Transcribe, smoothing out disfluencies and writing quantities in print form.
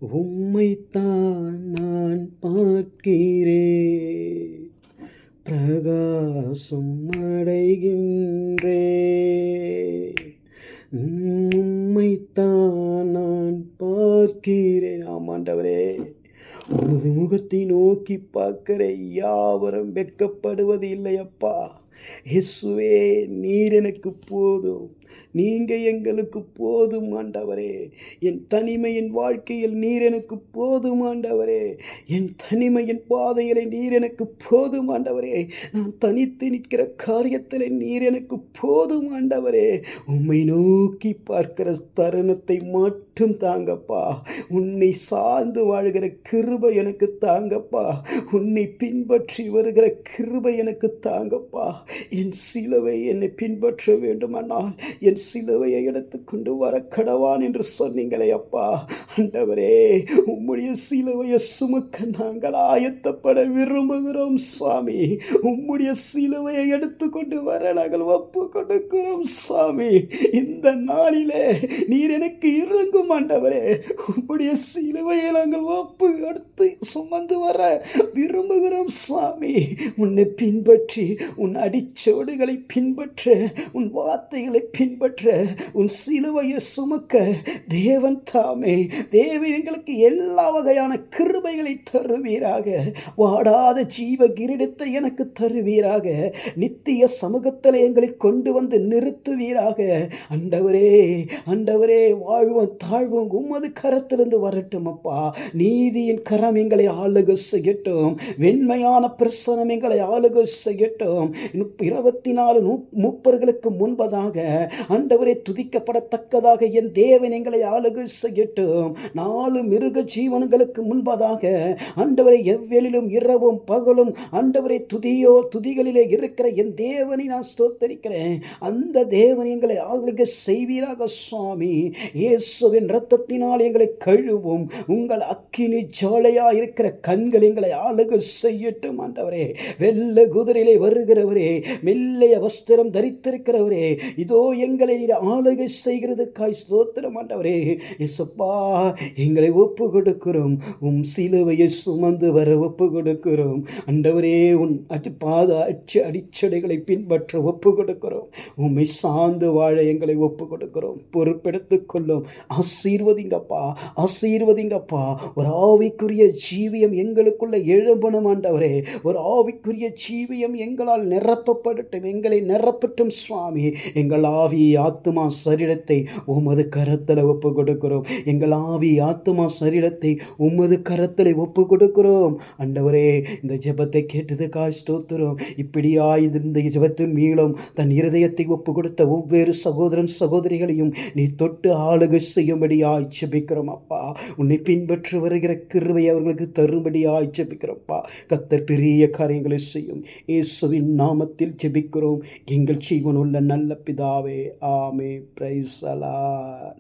உம்மைத்தான் நான் பார்க்கிறேன், பிரகாசம் அடைகின்றேன். உம்மைத்தான் நான் பார்க்கிறேன். ஆமாண்டவரே, உமது முகத்தை நோக்கி பார்க்கிற யாவரும் வெட்கப்படுவது இல்லையப்பா. இயேசுவே, நீர் எனக்கு போதும், நீங்க எங்களுக்கு போதும் ஆண்டவரே. என் தனிமையின் வாழ்க்கையில் நீர் எனக்கு போதும் ஆண்டவரே. என் தனிமையின் பாதையில் நீர் எனக்கு போதும் ஆண்டவரே. நான் தனித்து நிற்கிற காரியத்தில் நீர் எனக்கு போதும் ஆண்டவரே. உம்மை நோக்கி பார்க்கிற தருணத்தை மட்டும் தாங்கப்பா. உன்னை சார்ந்து வாழ்கிற கிருபை எனக்கு தாங்கப்பா. உன்னை பின்பற்றி வருகிற கிருபை எனக்கு தாங்கப்பா. என் சிலுவை என்னை பின்பற்ற வேண்டுமானால் என் சிலுவையை எடுத்துக்கொண்டு வர கடவான் என்று சொன்னீங்களே அப்பா. ஆண்டவரே, உம்முடைய சிலுவையை சுமக்க நாங்கள் ஆயத்தப்பட விரும்புகிறோம் சுவாமி. உம்முடைய சிலுவையை எடுத்துக்கொண்டு வர நாங்கள் ஒப்பு கொடுக்கிறோம் சுவாமி. இந்த நாளிலே நீர் எனக்கு இறங்கும் ஆண்டவரே. உம்முடைய சிலுவையை நாங்கள் ஒப்பு எடுத்து சுமந்து வர விரும்புகிறோம் சுவாமி. உன்னை பின்பற்றி, உன் அடிச்சோடுகளை பின்பற்ற, உன் வார்த்தைகளை பின்பற்ற, உன் சிலுவையை சுமக்க தேவன் தாமே, தேவன் எங்களுக்கு எல்லா வகையான கிருபைகளை தருவீராக. வாடாத ஜீவ கிரீடத்தை எனக்கு தருவீராக. நித்திய சமூகத்தில் எங்களை கொண்டு வந்து நிறுத்துவீராக. ஆண்டவரே, ஆண்டவரே, வாழ்வும் தாழ்வும் உமது கரத்திலிருந்து வரட்டும் அப்பா. நீதியின் கரம் எங்களை ஆளுகை செய்யட்டும். வெண்மையான பிரசனம் எங்களை ஆளுகை செய்யட்டும். 24 மூப்பர்களுக்கு முன்பதாக ஆண்டவரே துதிக்கப்படத்தக்கதாக என் தேவன் எங்களை ஆளுகை செய்யட்டும். 4 மிருக ஜீவன்களுக்கு முன்பதாக ஆண்டவரை எவ்வேளிலும் இரவும் பகலும் ஆண்டவரை துதிகளிலே இருக்கிற என் தேவனை நான் ஸ்தோத்தரிக்கிறேன். அந்த தேவன் எங்களை ஆளுகை செய்வீராக சுவாமி. இயேசுவின் இரத்தத்தினால் எங்களை கழுவும். உங்கள் அக்கினி ஜாலையா இருக்கிற கண்கள் எங்களை ஆளுகை செய்யட்டும் ஆண்டவரே. வெள்ள குதிரையிலே வருகிறவரே, மெல்லைய வஸ்திரம் தரித்திருக்கிறவரே, இதோ எங்களை ஆளுகை செய்கிறதுக்காய் ஸ்தோத்திரம் ஆண்டவரே. இயேசுப்பா, எங்களை ஒப்பு கொடுக்கிறோம். உம் சிலுவையை சுமந்து வர ஒப்பு கொடுக்கிறோம் ஆண்டவரே. உன் அடிச்சடைகளை பின்பற்ற ஒப்பு கொடுக்கிறோம். உம்மை சார்ந்து வாழ எங்களை ஒப்பு கொடுக்கிறோம். பொறுப்பெடுத்துக் கொள்ளும். ஆசீர்வதிங்கப்பா, ஆசீர்வதிங்கப்பா. ஒரு ஆவிக்குரிய ஜீவியம் எங்களுக்குள்ள எழும்பணும் ஆண்டவரே. ஒரு ஆவிக்குரிய ஜீவியம் எங்களால் நிரப்பப்படட்டும், எங்களை நிரப்பட்டும் சுவாமி. எங்கள் ஆவி ஆத்துமா சரீரத்தை உமது கரத்தில் ஒப்பு கொடுக்கிறோம். எங்கள் ஆவி ஆத்துமா சரீரத்தை உமது கரத்தில் ஒப்பு கொடுக்கிறோம் ஆண்டவரே. இந்த ஜெபத்தை கேட்டதுக்காய் ஸ்தோத்திரம். இப்படியாய் இந்த ஜெபத்தின் மீளும் தன் இருதயத்தை ஒப்பு கொடுத்த ஒவ்வொரு சகோதரன் சகோதரிகளையும் நீ தொட்டு ஆளுகை செய்யும்படியாய் ஜெபிக்கிறோம் அப்பா. உன்னை பின்பற்றி வருகிற கிருபை அவர்களுக்கு தரும்படியாய் ஜெபிக்கிறோம்ப்பா. கர்த்தர் பெரிய காரியங்களை செய்யும். இயேசுவின் நாமத்தில் ஜெபிக்கிறோம் எங்கள் ஜீவனுள்ள நல்ல பிதாவே. ஆமென். Praise the Lord.